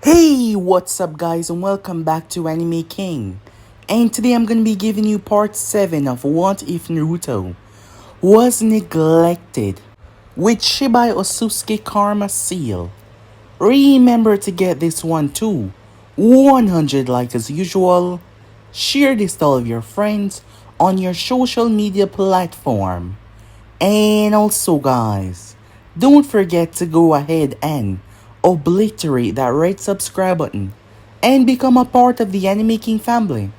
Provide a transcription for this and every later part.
Hey, what's up guys and welcome back to Anime King. And today I'm gonna be giving you part 7 of What If Naruto Was Neglected with Shibai Otsutsuki Karma Seal. Remember to get this one too. 100 likes as usual. Share this to all of your friends on your social media platform. And also guys, don't forget to go ahead and obliterate that red subscribe button and become a part of the Anime King family.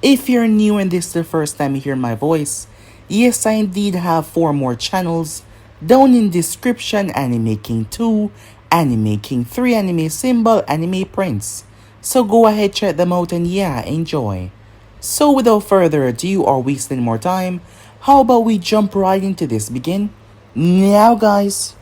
If you're new and this is the first time you hear my voice, yes I indeed have 4 more channels down in description: Anime King 2, Anime King 3, Anime Symbol, Anime Prince. So go ahead, check them out and yeah, enjoy. So without further ado or wasting more time, how about we jump right into this? Begin now guys.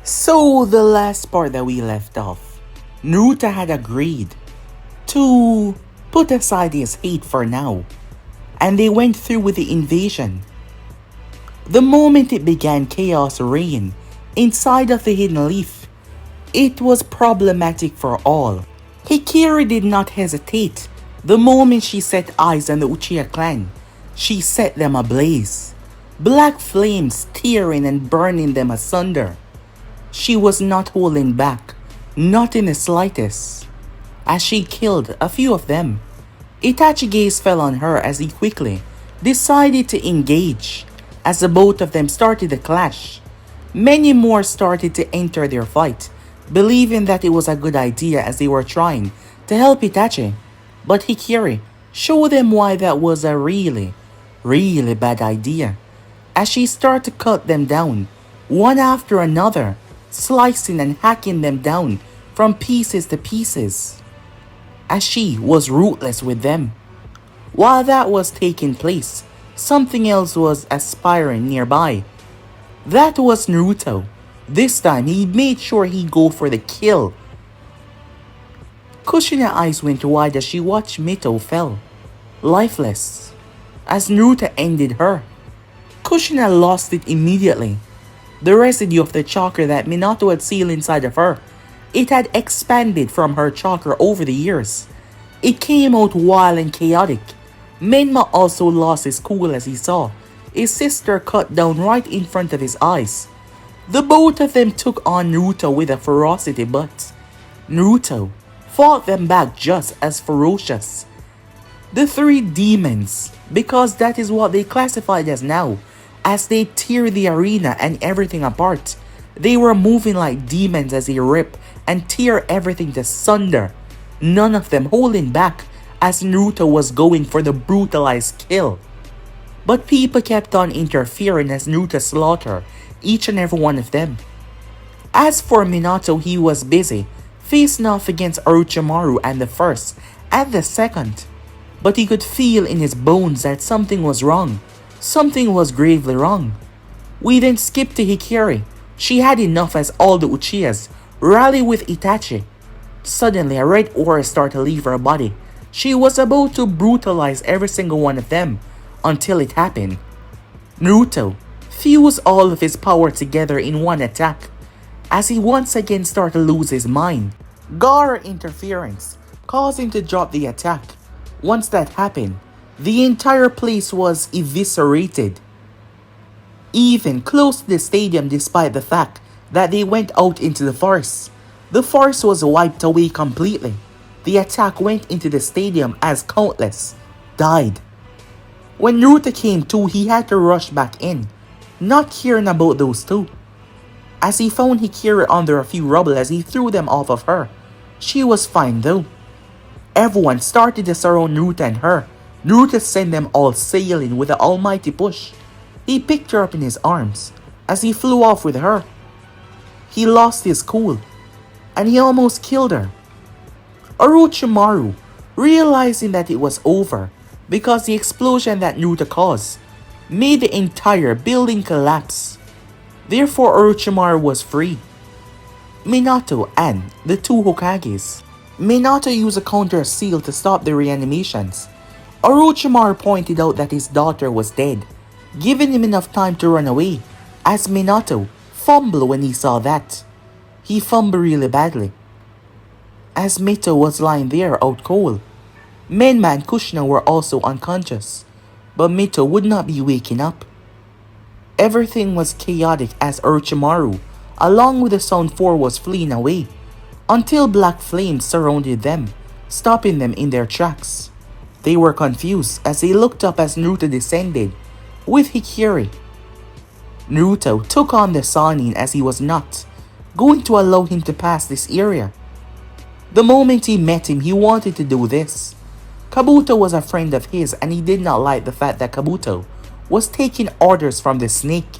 So the last part that we left off, Naruto had agreed to put aside his hate for now, and they went through with the invasion. The moment it began, chaos reigned inside of the hidden leaf. It was problematic for all. Hikari did not hesitate. The moment she set eyes on the Uchiha clan, she set them ablaze. Black flames tearing and burning them asunder. She was not holding back, not in the slightest, as she killed a few of them. Itachi's gaze fell on her as he quickly decided to engage. As the both of them started to clash, many more started to enter their fight, believing that it was a good idea as they were trying to help Itachi. But Hikari showed them why that was a really bad idea, as she started to cut them down, one after another, slicing and hacking them down from pieces to pieces, as she was ruthless with them. While that was taking place, something else was aspiring nearby. That was Naruto. This time he made sure he'd go for the kill. Kushina's eyes went wide as she watched Mito fell, lifeless, as Naruto ended her. Kushina lost it immediately. The residue of the chakra that Minato had sealed inside of her, it had expanded from her chakra over the years. It came out wild and chaotic. Menma also lost his cool as he saw his sister cut down right in front of his eyes. The both of them took on Naruto with a ferocity, but Naruto fought them back just as ferocious. The 3 demons, because that is what they classified as now, as they tear the arena and everything apart. They were moving like demons as they rip and tear everything to sunder, none of them holding back as Naruto was going for the brutalized kill. But people kept on interfering as Naruto slaughtered each and every one of them. As for Minato, he was busy facing off against Orochimaru and the first and the second, but he could feel in his bones that something was wrong. Something was gravely wrong. We then skipped to Hikari. She had enough as all the Uchihas rallied with Itachi. Suddenly a red aura started to leave her body. She was about to brutalize every single one of them until it happened. Naruto fused all of his power together in one attack as he once again started to lose his mind. Gaara interference caused him to drop the attack. Once that happened, the entire place was eviscerated, even close to the stadium, despite the fact that they went out into the forest. The forest was wiped away completely. The attack went into the stadium as countless died. When Naruto came to, he had to rush back in, not caring about those 2. As he found Hikari under a few rubble as he threw them off of her. She was fine though. Everyone started to surround Naruto and her. Naruto sent them all sailing with an almighty push. He picked her up in his arms as he flew off with her. He lost his cool, and he almost killed her. Orochimaru, realizing that it was over because the explosion that Naruto caused, made the entire building collapse. Therefore, Orochimaru was free. Minato and the two Hokages. Minato used a counter seal to stop the reanimations. Orochimaru pointed out that his daughter was dead, giving him enough time to run away, as Minato fumbled when he saw that. He fumbled really badly, as Mito was lying there out cold. Menma and Kushina were also unconscious, but Mito would not be waking up. Everything was chaotic as Orochimaru, along with the Sound 4, was fleeing away, until black flames surrounded them, stopping them in their tracks. They were confused as they looked up as Naruto descended with Hikiri. Naruto took on the Sannin as he was not going to allow him to pass this area. The moment he met him, he wanted to do this. Kabuto was a friend of his and he did not like the fact that Kabuto was taking orders from the snake.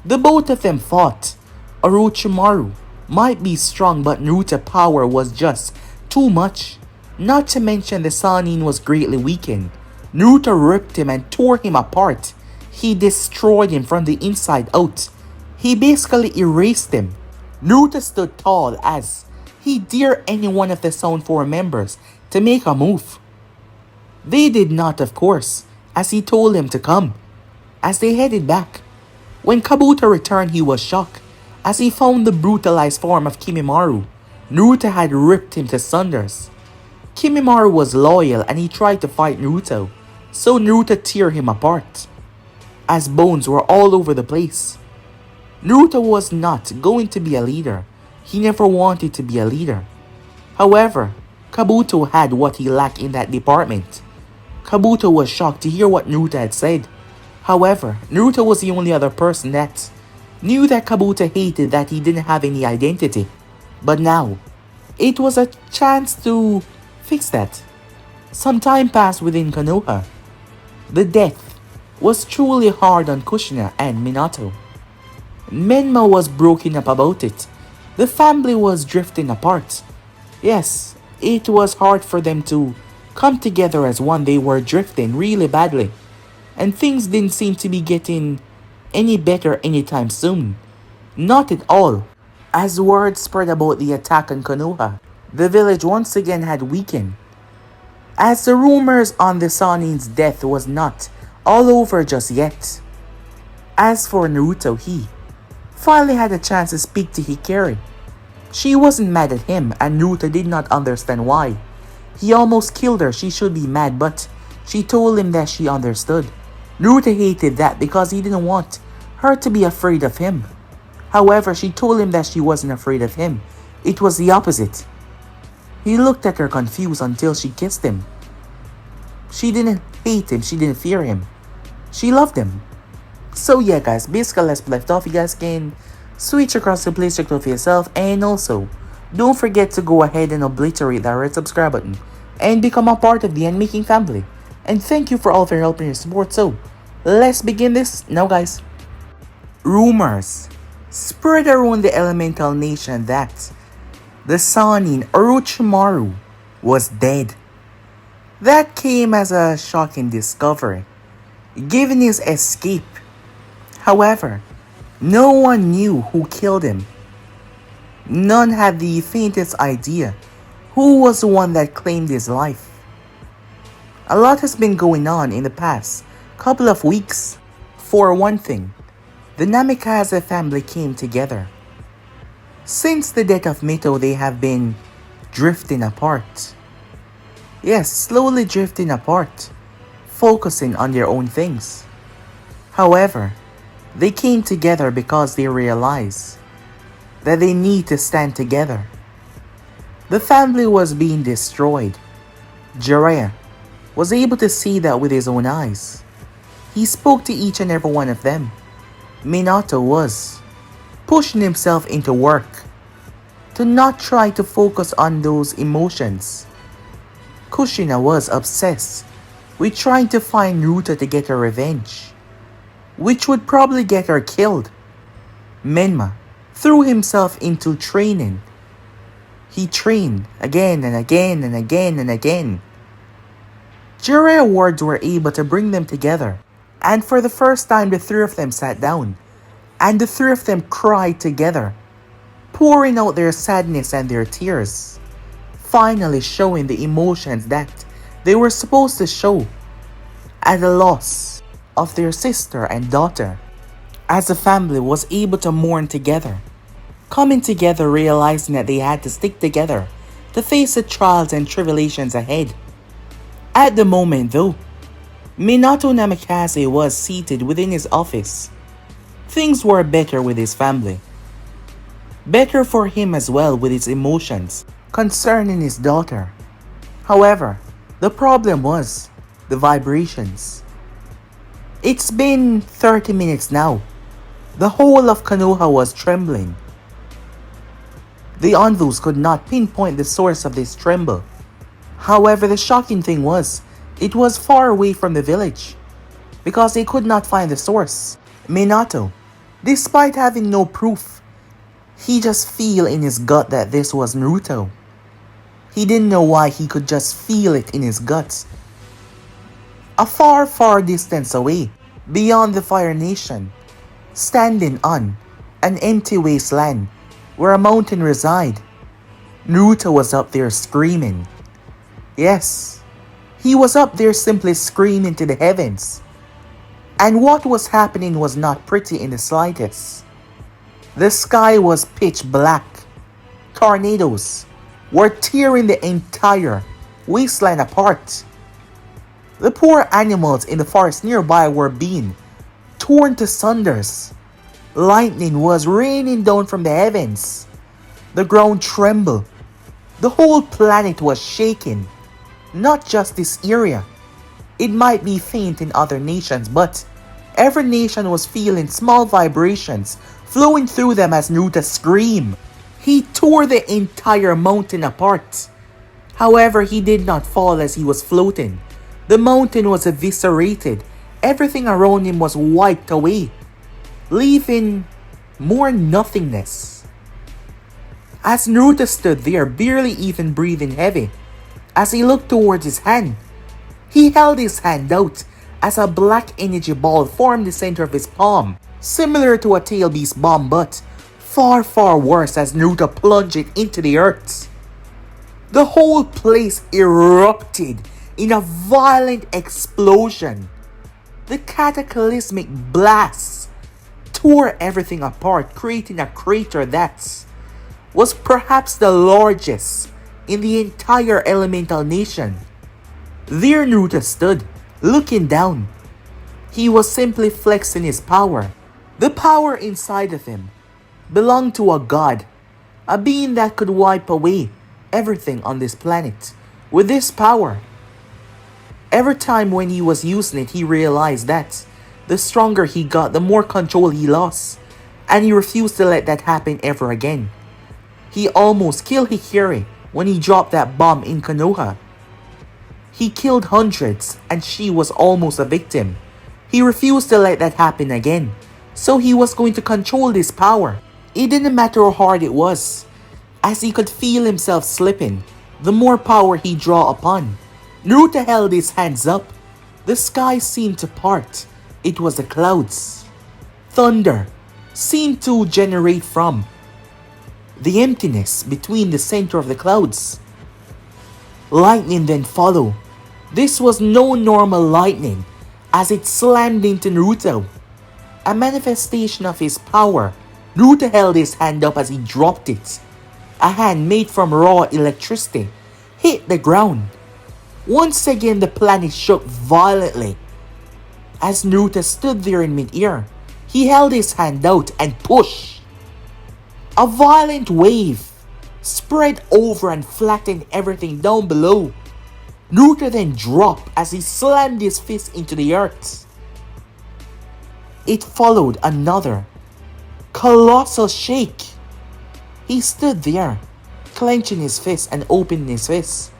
The both of them fought. Orochimaru might be strong, but Naruto's power was just too much. Not to mention the Sannin was greatly weakened. Naruto ripped him and tore him apart. He destroyed him from the inside out. He basically erased him. Naruto stood tall as he dared any one of the Sound 4 members to make a move. They did not, of course, as he told them to come. As they headed back, when Kabuto returned, he was shocked as he found the brutalized form of Kimimaro. Naruto had ripped him to sunders. Kimimaro was loyal and he tried to fight Naruto, so Naruto tore him apart, as bones were all over the place. Naruto was not going to be a leader. He never wanted to be a leader. However, Kabuto had what he lacked in that department. Kabuto was shocked to hear what Naruto had said. However, Naruto was the only other person that knew that Kabuto hated that he didn't have any identity. But now, it was a chance to fix that. Some time passed within Konoha. The death was truly hard on Kushina and Minato. Menma was broken up about it. The family was drifting apart. Yes, it was hard for them to come together as one. They were drifting really badly, and things didn't seem to be getting any better anytime soon. Not at all. As word spread about the attack on Konoha, the village once again had weakened. As the rumors on the Sannin's death was not all over just yet. As for Naruto, he finally had a chance to speak to Hikari. She wasn't mad at him and Naruto did not understand why. He almost killed her. She should be mad, but she told him that she understood. Naruto hated that because he didn't want her to be afraid of him. However, she told him that she wasn't afraid of him. It was the opposite. He looked at her confused until she kissed him. She didn't hate him. She didn't fear him. She loved him. So yeah guys, basically let's left off. You guys can switch across the play check for yourself, and also don't forget to go ahead and obliterate that red subscribe button and become a part of the Making family. And thank you for all of your help and your support. So let's begin this now guys. Rumors spread around the elemental nation that the Sannin Orochimaru was dead. That came as a shocking discovery, given his escape. However, no one knew who killed him. None had the faintest idea who was the one that claimed his life. A lot has been going on in the past couple of weeks. For one thing, the Namikaze family came together. Since the death of Mito, they have been drifting apart. Yes, slowly drifting apart, focusing on their own things. However, they came together because they realized that they need to stand together. The family was being destroyed. Jiraiya was able to see that with his own eyes. He spoke to each and every one of them. Minato was pushing himself into work to not try to focus on those emotions. Kushina was obsessed with trying to find Naruto to get her revenge. which would probably get her killed. Menma threw himself into training. He trained again and again and again and again. Jiraiya words were able to bring them together, and for the first time the three of them sat down, and the three of them cried together, pouring out their sadness and their tears, finally showing the emotions that they were supposed to show at the loss of their sister and daughter. As the family was able to mourn together, coming together realizing that they had to stick together to face the trials and tribulations ahead. At the moment though, Minato Namikaze was seated within his office. Things were better with his family. Better for him as well with his emotions concerning his daughter. However, the problem was the vibrations. It's been 30 minutes now. The whole of Konoha was trembling. The Anvus could not pinpoint the source of this tremble. However, the shocking thing was, it was far away from the village, because they could not find the source. Minato, despite having no proof, he just feel in his gut that this was Naruto. He didn't know why, he could just feel it in his guts. A far, far distance away, beyond the Fire Nation, standing on an empty wasteland where a mountain reside, Naruto was up there screaming. Yes, he was up there simply screaming to the heavens. And what was happening was not pretty in the slightest. The sky was pitch black. Tornadoes were tearing the entire wasteland apart. The poor animals in the forest nearby were being torn to sunders. Lightning was raining down from the heavens. The ground trembled. The whole planet was shaking. Not just this area. It might be faint in other nations, but every nation was feeling small vibrations flowing through them as Naruto screamed. He tore the entire mountain apart. However, he did not fall as he was floating. The mountain was eviscerated. Everything around him was wiped away, leaving more nothingness. As Naruto stood there, barely even breathing heavy, as he looked towards his hand, he held his hand out as a black energy ball formed the center of his palm, similar to a tail beast bomb, but far, far worse as Naruto plunged it into the earth. The whole place erupted in a violent explosion. The cataclysmic blast tore everything apart, creating a crater that was perhaps the largest in the entire elemental nation. There Naruto stood, looking down. He was simply flexing his power. The power inside of him belonged to a god, a being that could wipe away everything on this planet. With this power, every time when he was using it, he realized that the stronger he got, the more control he lost, and he refused to let that happen ever again. He almost killed Hikari when he dropped that bomb in Konoha. He killed hundreds, and she was almost a victim. He refused to let that happen again, so he was going to control this power. It didn't matter how hard it was, as he could feel himself slipping, the more power he drew upon. Naruto held his hands up. The sky seemed to part. It was the clouds. Thunder seemed to generate from the emptiness between the center of the clouds. Lightning then followed. This was no normal lightning, as it slammed into Naruto. A manifestation of his power. Naruto held his hand up as he dropped it. A hand made from raw electricity hit the ground. Once again, the planet shook violently. As Naruto stood there in mid-air, he held his hand out and pushed. A violent wave spread over and flattened everything down below. Naruto then dropped as he slammed his fist into the earth. It followed another colossal shake. He stood there, clenching his fist and opening his fist.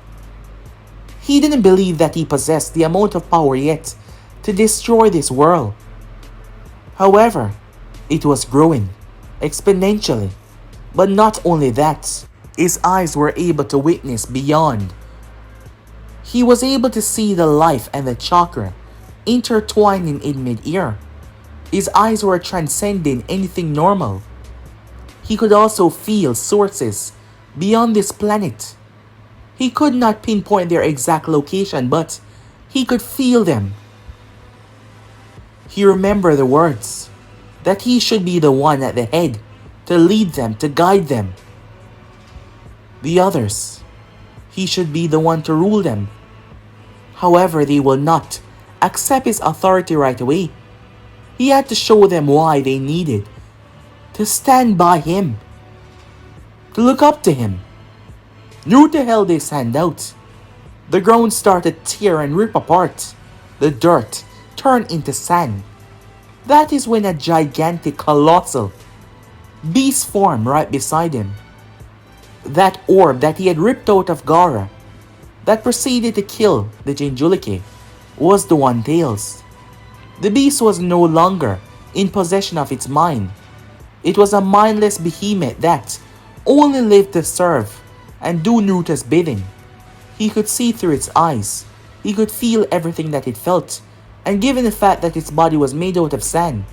He didn't believe that he possessed the amount of power yet to destroy this world. However, it was growing exponentially. But not only that, his eyes were able to witness beyond. He was able to see the life and the chakra intertwining in mid-air. His eyes were transcending anything normal. He could also feel sources beyond this planet. He could not pinpoint their exact location, but he could feel them. He remembered the words that he should be the one at the head to lead them, to guide them. The others, he should be the one to rule them. However, they will not accept his authority right away. He had to show them why they needed to stand by him, to look up to him. Naruto held his hand out. The ground started to tear and rip apart. The dirt turned into sand. That is when a gigantic, colossal beast formed right beside him. That orb that he had ripped out of Gaara, that proceeded to kill the Jinchuriki, was the One Tails. The beast was no longer in possession of its mind. It was a mindless behemoth that only lived to serve and do Naruto's bidding. He could see through its eyes. He could feel everything that it felt, and given the fact that its body was made out of sand,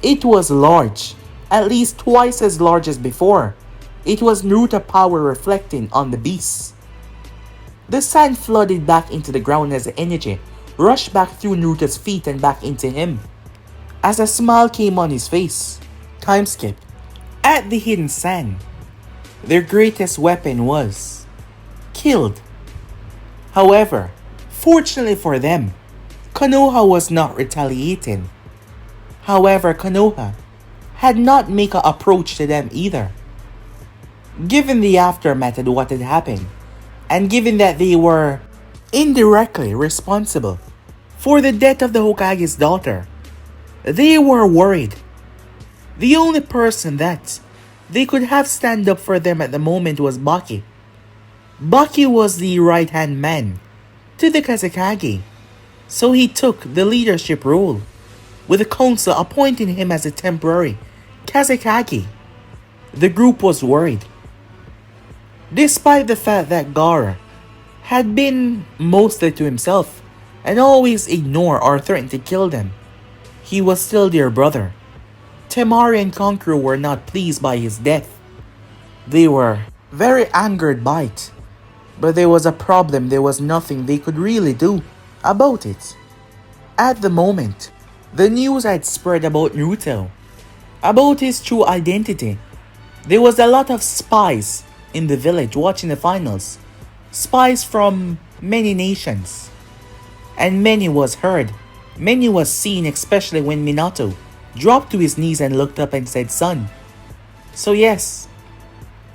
it was large, at least twice as large as before. It was Naruto power reflecting on the beast. The sand flooded back into the ground as the energy rushed back through Naruto's feet and back into him. As a smile came on his face, time skipped. At the hidden sand, their greatest weapon was killed. However, fortunately for them, Konoha was not retaliating. However, Konoha had not made an approach to them either. Given the aftermath of what had happened, and given that they were indirectly responsible for the death of the Hokage's daughter, they were worried. The only person that they could have stand up for them at the moment was Baki. Baki was the right-hand man to the Kazekage, so he took the leadership role, with the council appointing him as a temporary Kazekage. The group was worried. Despite the fact that Gaara had been mostly to himself and always ignored or threatened to kill them, he was still their brother. Temari and Kankuro were not pleased by his death. They were very angered by it, but there was a problem. There was nothing they could really do about it. At the moment, the news had spread about Naruto, about his true identity. There was a lot of spies in the village watching the finals, spies from many nations, and many was heard, many was seen, especially when Minato dropped to his knees and looked up and said, "Son." So yes,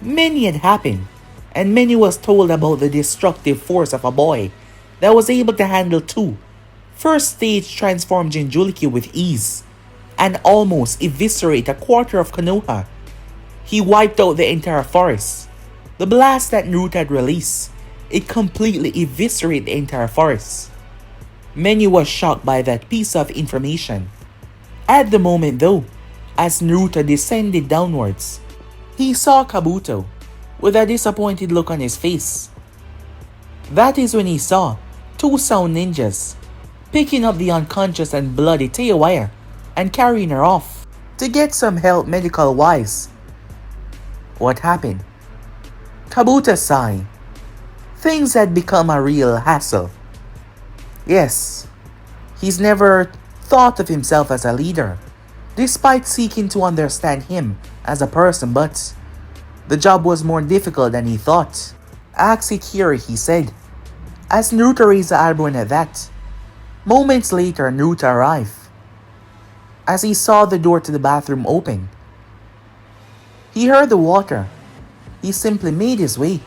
many had happened, and many was told about the destructive force of a boy that was able to handle two first stage transformed Jinchuriki with ease, and almost eviscerate a quarter of Konoha. He wiped out the entire forest. The blast that Naruto had released, it completely eviscerated the entire forest. Many was shocked by that piece of information. At the moment though, as Naruto descended downwards, he saw Kabuto with a disappointed look on his face. That is when he saw two sound ninjas picking up the unconscious and bloody Teiwaya and carrying her off to get some help medical wise. What happened? Kabuto sighed. Things had become a real hassle. Yes, he's never thought of himself as a leader, despite seeking to understand him as a person, but the job was more difficult than he thought. "Ask Ikiri," he said, as Naruto raised the eyebrow at that. Moments later, Naruto arrived. As he saw the door to the bathroom open, he heard the water. He simply made his way.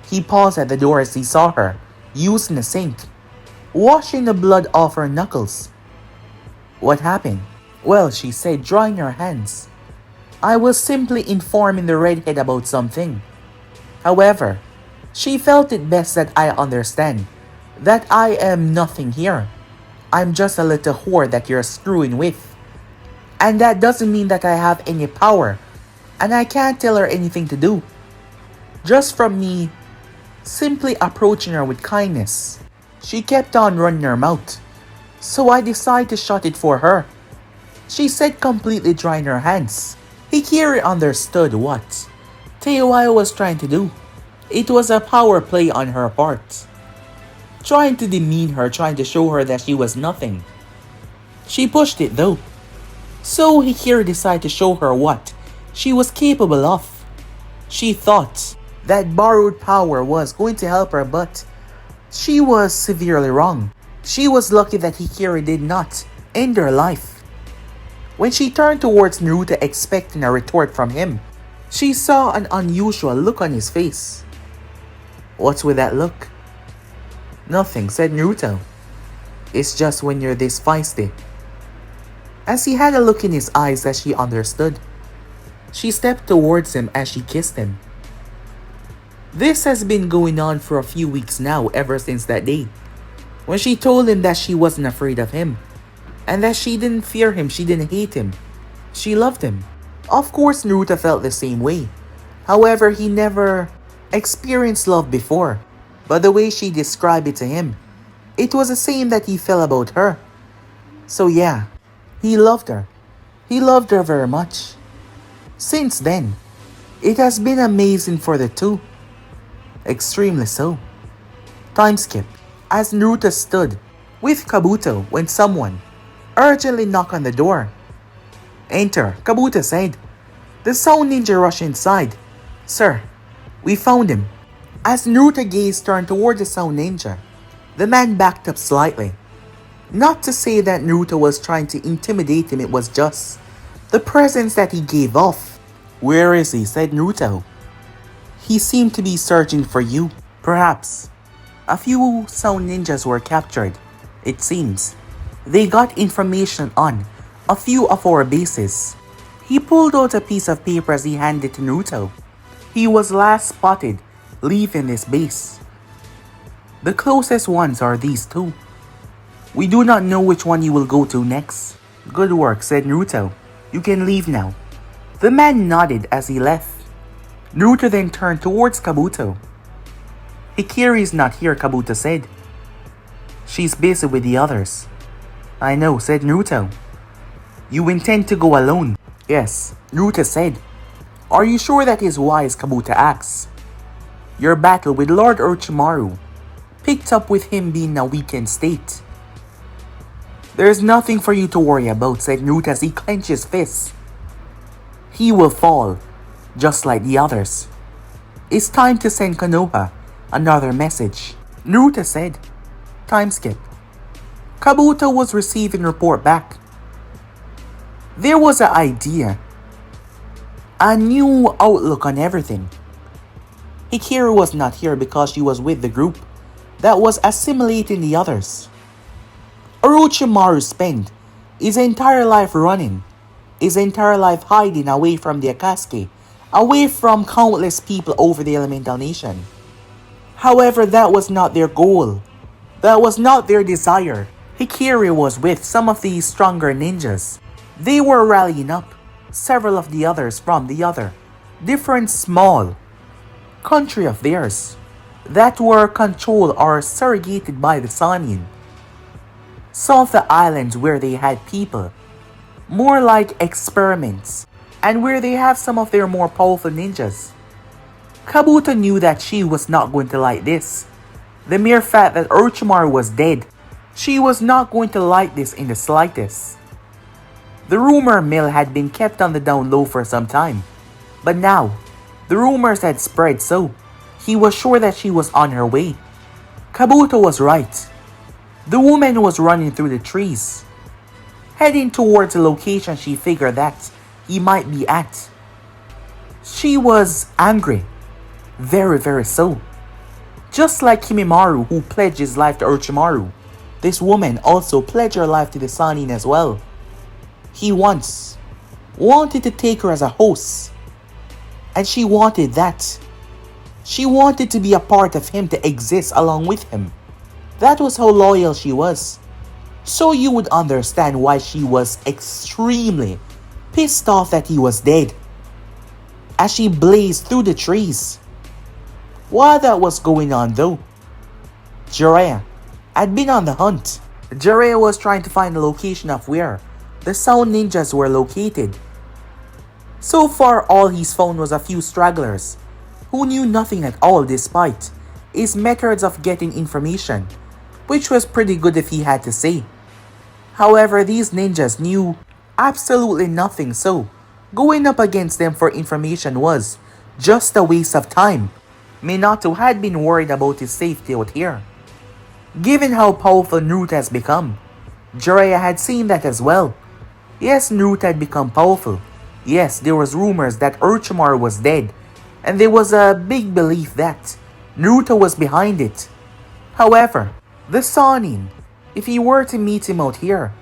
He paused at the door as he saw her using the sink, washing the blood off her knuckles. "What happened?" "Well," she said, drying her hands, "I was simply informing the redhead about something. However, she felt it best that I understand that I am nothing here. I'm just a little whore that you're screwing with. And that doesn't mean that I have any power, and I can't tell her anything to do. Just from me simply approaching her with kindness. She kept on running her mouth, so I decided to shut it for her. She said, completely drying her hands. Hikiri understood what Teiwai was trying to do. It was a power play on her part, trying to demean her, trying to show her that she was nothing. She pushed it though, so Hikiri decided to show her what she was capable of. She thought that borrowed power was going to help her, but she was severely wrong. She was lucky that Hikiri did not end her life. When she turned towards Naruto expecting a retort from him, she saw an unusual look on his face. What's with that look? Nothing, said Naruto. It's just when you're this feisty. As he had a look in his eyes that she understood, she stepped towards him as she kissed him. This has been going on for a few weeks now, ever since that day, when she told him that she wasn't afraid of him, and that she didn't fear him, she didn't hate him, she loved him. Of course, Naruto felt the same way. However, he never experienced love before, but the way she described it to him, it was the same that he felt about her. So yeah, he loved her. He loved her very much. Since then, it has been amazing for the two. Extremely so. Time skip. As Naruto stood with Kabuto when someone urgently knocked on the door. Enter, Kabuto said. The sound ninja rushed inside. Sir, we found him. As Naruto's gaze turned toward the sound ninja, the man backed up slightly. Not to say that Naruto was trying to intimidate him, it was just the presence that he gave off. Where is he? Said Naruto. He seemed to be searching for you. Perhaps. A few sound ninjas were captured, it seems. They got information on a few of our bases. He pulled out a piece of paper as he handed it to Naruto. He was last spotted leaving this base. The closest ones are these two. We do not know which one you will go to next. Good work, said Naruto. You can leave now. The man nodded as he left. Naruto then turned towards Kabuto. Hikiri's not here, Kabuto said. She's busy with the others. I know, said Naruto. You intend to go alone? Yes, Naruto said. Are you sure that is wise? Kabuto asked. Your battle with Lord Orochimaru picked up with him being in a weakened state. There's nothing for you to worry about, said Naruto as he clenched his fists. He will fall, just like the others. It's time to send Konoha another message, Naruto said. Time skip. Kabuto was receiving report back. There was an idea, a new outlook on everything. Hikiri was not here because she was with the group that was assimilating the others. Orochimaru spent his entire life running, his entire life hiding away from the Akatsuki, away from countless people over the elemental nation. However, that was not their goal. That was not their desire. Hikiri was with some of these stronger ninjas. They were rallying up several of the others from the other different small country of theirs that were controlled or surrogated by the Sannin. Some of the islands where they had people, more like experiments, and where they have some of their more powerful ninjas. Kabuto knew that she was not going to like this. The mere fact that Orochimaru was dead, she was not going to like this in the slightest. The rumor mill had been kept on the down low for some time, but now, the rumors had spread, so he was sure that she was on her way. Kabuto was right. The woman was running through the trees, heading towards the location she figured that he might be at. She was angry. Very, very so. Just like Kimimaro, who pledged his life to Orochimaru, this woman also pledged her life to the Sannin as well. He once wanted to take her as a host, and she wanted that. She wanted to be a part of him, to exist along with him. That was how loyal she was. So you would understand why she was extremely pissed off that he was dead, as she blazed through the trees. While that was going on though, Jiraiya had been on the hunt. Jiraiya was trying to find the location of where the sound ninjas were located. So far, all he's found was a few stragglers who knew nothing at all despite his methods of getting information, which was pretty good if he had to say. However, these ninjas knew absolutely nothing, so going up against them for information was just a waste of time. Minato had been worried about his safety out here. Given how powerful Naruto has become, Jiraiya had seen that as well. Yes, Naruto had become powerful. Yes, there was rumors that Orochimaru was dead, and there was a big belief that Naruto was behind it. However, the Sannin, if he were to meet him out here,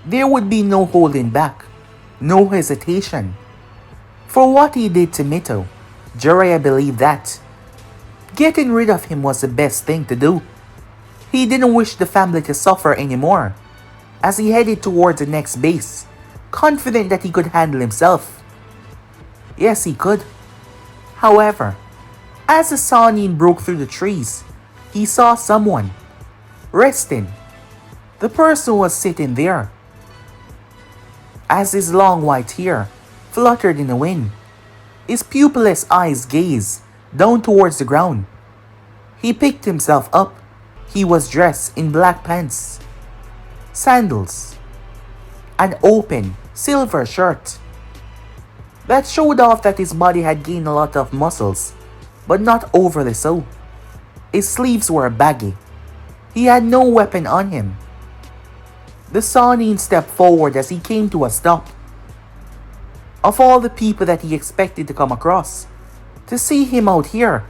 there would be no holding back, no hesitation. For what he did to Mito, Jiraiya believed that getting rid of him was the best thing to do. He didn't wish the family to suffer anymore, as he headed towards the next base, confident that he could handle himself. Yes, he could. However, as the Sannin broke through the trees, he saw someone resting. The person was sitting there, as his long white hair fluttered in the wind. His pupilless eyes gazed down towards the ground. He picked himself up. He was dressed in black pants, sandals, an open silver shirt that showed off that his body had gained a lot of muscles, but not overly so. His sleeves were baggy. He had no weapon on him. The Sannin stepped forward as he came to a stop. Of all the people that he expected to come across, to see him out here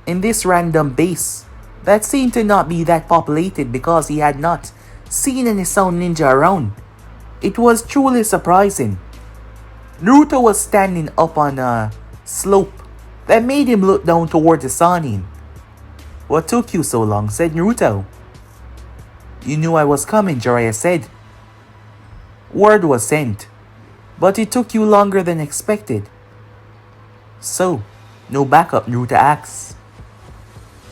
in this random base that seemed to not be that populated because he had not seen any sound ninja around, it was truly surprising. Naruto was standing up on a slope that made him look down towards the Sannin. "What took you so long?" said Naruto. "You knew I was coming," Jiraiya said. "Word was sent, but it took you longer than expected." "So, no backup?" Naruto asks.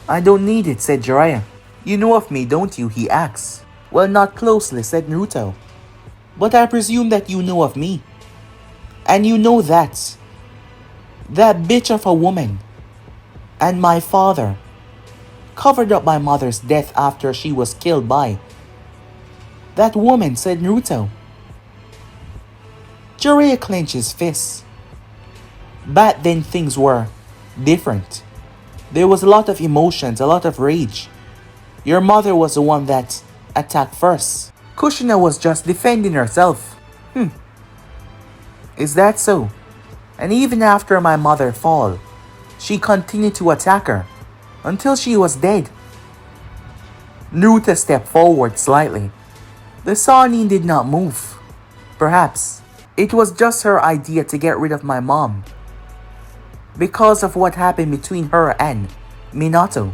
"I don't need it," said Jiraiya. "You know of me, don't you?" he asks. "Well, not closely," said Naruto. "But I presume that you know of me. And you know that bitch of a woman and my father covered up my mother's death after she was killed by that woman," said Naruto. Jiraiya clenched his fists. Back then things were different. There was a lot of emotions, a lot of rage. Your mother was the one that attacked first. Kushina was just defending herself. Is that so? And even after my mother fall, she continued to attack her until she was dead. Naruto stepped forward slightly. The Sannin did not move. Perhaps it was just her idea to get rid of my mom because of what happened between her and Minato.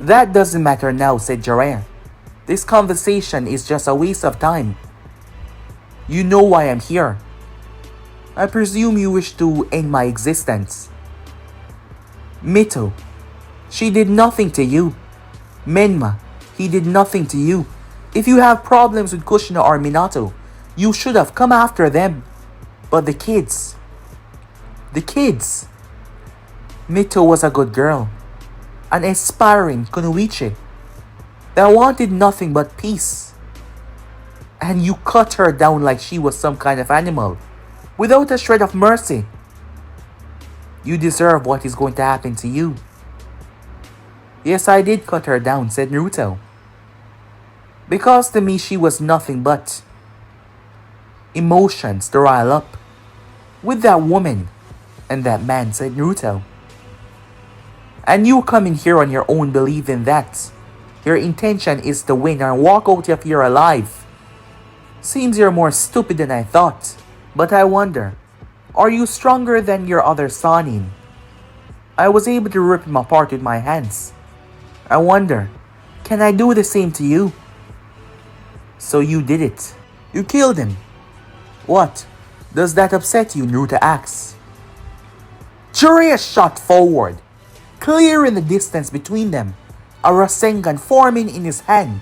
"That doesn't matter now," said Jiraiya. "This conversation is just a waste of time. You know why I'm here. I presume you wish to end my existence. Mito, she did nothing to you. Menma, he did nothing to you. If you have problems with Kushina or Minato, you should have come after them. But the kids. Mito was a good girl, an aspiring kunoichi that wanted nothing but peace. And you cut her down like she was some kind of animal, without a shred of mercy. You deserve what is going to happen to you." "Yes, I did cut her down," said Naruto. "Because to me she was nothing but emotions to rile up with that woman and that man," said Naruto. "And you coming here on your own believing that your intention is to win and walk out of here alive. Seems you're more stupid than I thought. But I wonder, are you stronger than your other Sannin? I was able to rip him apart with my hands. I wonder, can I do the same to you?" "So you did it. You killed him. What? Does that upset you? Naruto asks. Jiraiya shot forward, clearing the distance between them, a Rasengan forming in his hand.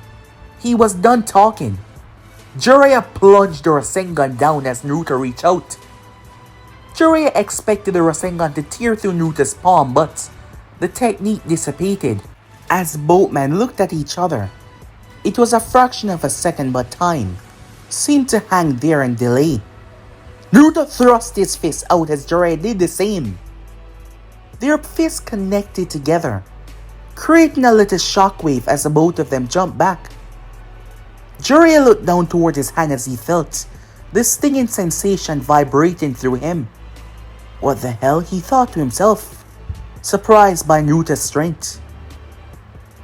He was done talking. Jiraiya plunged the Rasengan down as Naruto reached out. Jiraiya expected the Rasengan to tear through Naruto's palm, but the technique dissipated as both men looked at each other. It was a fraction of a second, but time seemed to hang there and delay. Naruto thrust his fist out as Jiraiya did the same. Their fists connected together, creating a little shockwave as the both of them jumped back. Jiraiya looked down toward his hand as he felt the stinging sensation vibrating through him. What the hell, he thought to himself, surprised by Naruto's strength.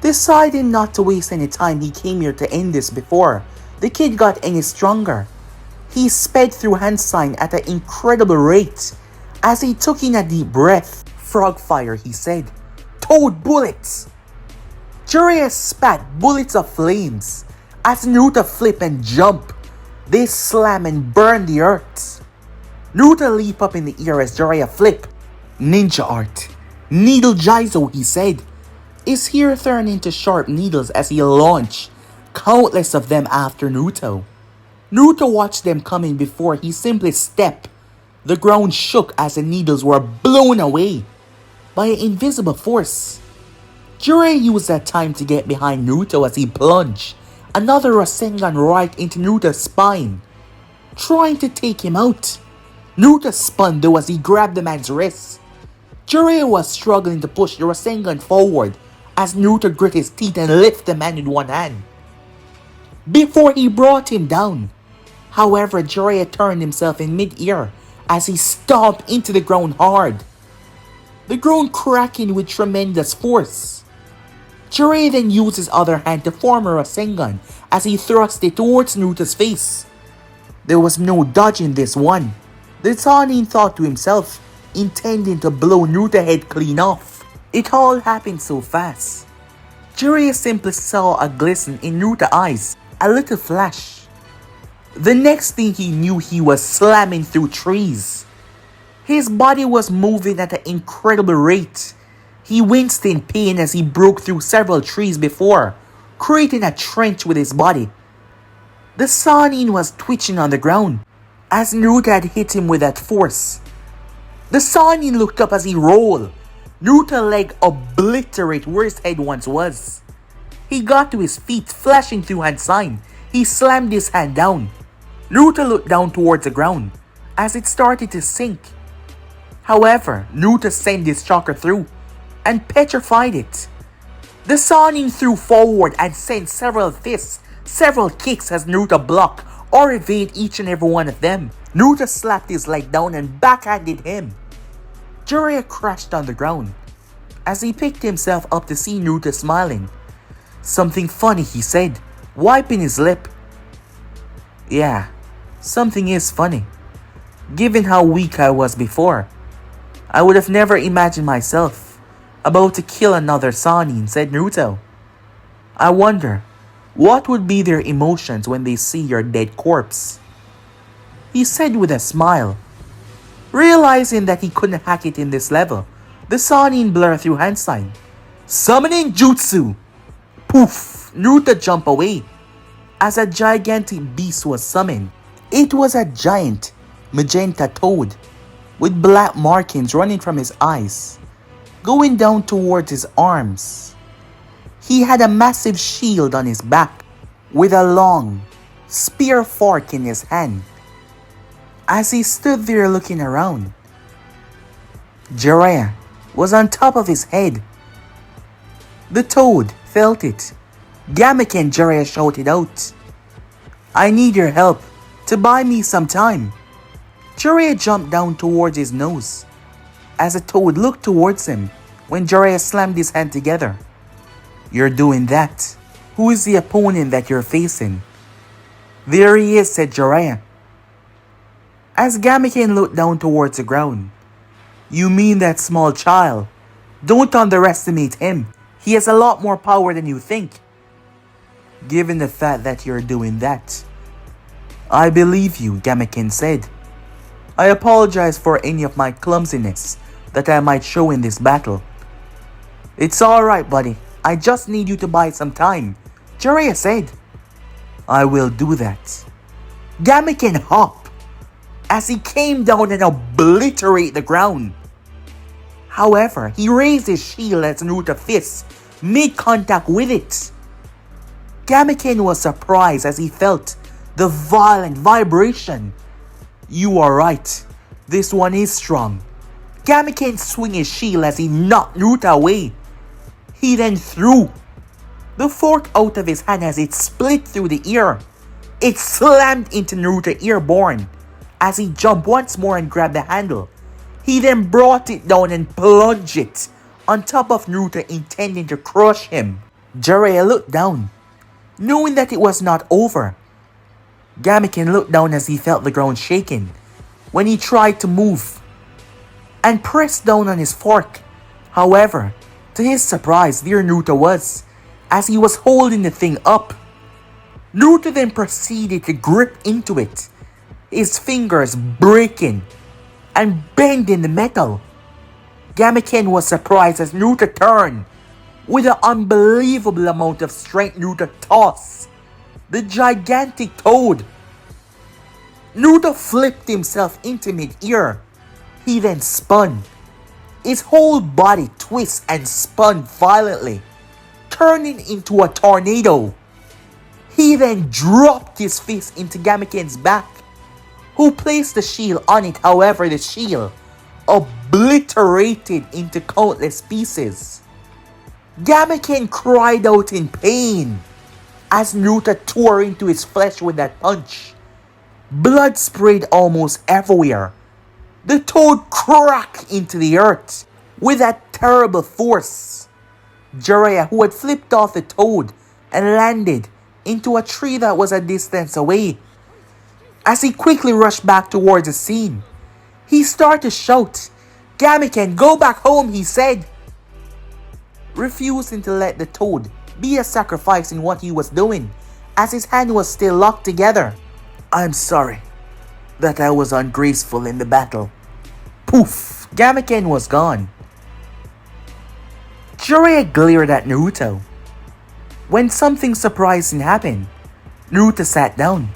Deciding not to waste any time, he came here to end this before the kid got any stronger. He sped through hand sign at an incredible rate as he took in a deep breath. Frog fire, he said. Toad bullets! Jiraiya spat bullets of flames as Naruto flip and jump. They slam and burn the earth. Naruto leap up in the air as Jiraiya flip. Ninja art. Needle Jizo, he said. His hair turned into sharp needles as he launched countless of them after Naruto. Naruto watched them coming before he simply stepped. The ground shook as the needles were blown away by an invisible force. Jiraiya used that time to get behind Naruto as he plunged another Rasengan right into Naruto's spine, trying to take him out. Naruto spun though as he grabbed the man's wrist. Jiraiya was struggling to push the Rasengan forward as Naruto grit his teeth and lifted the man with one hand before he brought him down. However, Jiraiya turned himself in mid-air as he stomped into the ground hard, the ground cracking with tremendous force. Jiraiya then used his other hand to form a Rasengan as he thrust it towards Naruto's face. There was no dodging this one. The Sannin thought to himself, intending to blow Naruto's head clean off. It all happened so fast. Jiraiya simply saw a glisten in Naruto's eyes, a little flash. The next thing he knew, he was slamming through trees. His body was moving at an incredible rate. He winced in pain as he broke through several trees before, creating a trench with his body. The Sannin was twitching on the ground as Naruto had hit him with that force. The Sannin looked up as he rolled. Naruto's leg obliterated where his head once was. He got to his feet, flashing through hand sign. He slammed his hand down. Naruto looked down towards the ground as it started to sink. However, Naruto sent his chakra through and petrified it. The Sannin threw forward and sent several fists, several kicks as Naruto blocked or evade each and every one of them. Naruto slapped his leg down and backhanded him. Jiraiya crashed on the ground as he picked himself up to see Naruto smiling. Something funny, he said, wiping his lip. Yeah, something is funny. Given how weak I was before, I would have never imagined myself about to kill another Sannin, said Naruto. I wonder, what would be their emotions when they see your dead corpse? He said with a smile. Realizing that he couldn't hack it in this level, the Sannin blurred through hand sign. Summoning Jutsu! Poof! Naruto jumped away as a gigantic beast was summoned. It was a giant magenta toad with black markings running from his eyes, going down towards his arms. He had a massive shield on his back with a long spear fork in his hand. As he stood there looking around, Jiraiya was on top of his head. The toad felt it. Gamaki and Jiraiya shouted out, I need your help to buy me some time. Jiraiya jumped down towards his nose as the toad looked towards him when Jiraiya slammed his hand together. You're doing that. Who is the opponent that you're facing? There he is, said Jiraiya. As Gamaki looked down towards the ground. You mean that small child? Don't underestimate him. He has a lot more power than you think. Given the fact that you're doing that, I believe you, Gamaken said. I apologize for any of my clumsiness that I might show in this battle. It's alright, buddy. I just need you to buy some time, Jiraiya said. I will do that. Gamaken hopped as he came down and obliterated the ground. However, he raised his shield as Naruto's fist made contact with it. Gamaken was surprised as he felt the violent vibration. You are right. This one is strong. Gamaken swung his shield as he knocked Naruto away. He then threw the fork out of his hand as it split through the ear. It slammed into Naruto's earborn as he jumped once more and grabbed the handle. He then brought it down and plunged it on top of Naruto, intending to crush him. Jiraiya looked down, knowing that it was not over. Gamaken looked down as he felt the ground shaking when he tried to move and pressed down on his fork. However, to his surprise, there Naruto was, as he was holding the thing up. Naruto then proceeded to grip into it, his fingers breaking and bending the metal. Gamaken was surprised as Naruto turned. With an unbelievable amount of strength, Naruto tossed the gigantic toad. Naruto flipped himself into mid-air. He then spun. His whole body twisted and spun violently, turning into a tornado. He then dropped his fist into Gamaken's back, who placed the shield on it. However, the shield obliterated into countless pieces. Gamaken cried out in pain as Naruto tore into his flesh with that punch. Blood sprayed almost everywhere. The toad cracked into the earth with that terrible force. Jiraiya, who had flipped off the toad and landed into a tree that was a distance away, as he quickly rushed back towards the scene, he started to shout, "Gamaken, go back home," he said, refusing to let the toad be a sacrifice in what he was doing, as his hand was still locked together. I'm sorry that I was ungraceful in the battle. Poof! Gamaken was gone. Jiraiya glared at Naruto. When something surprising happened, Naruto sat down.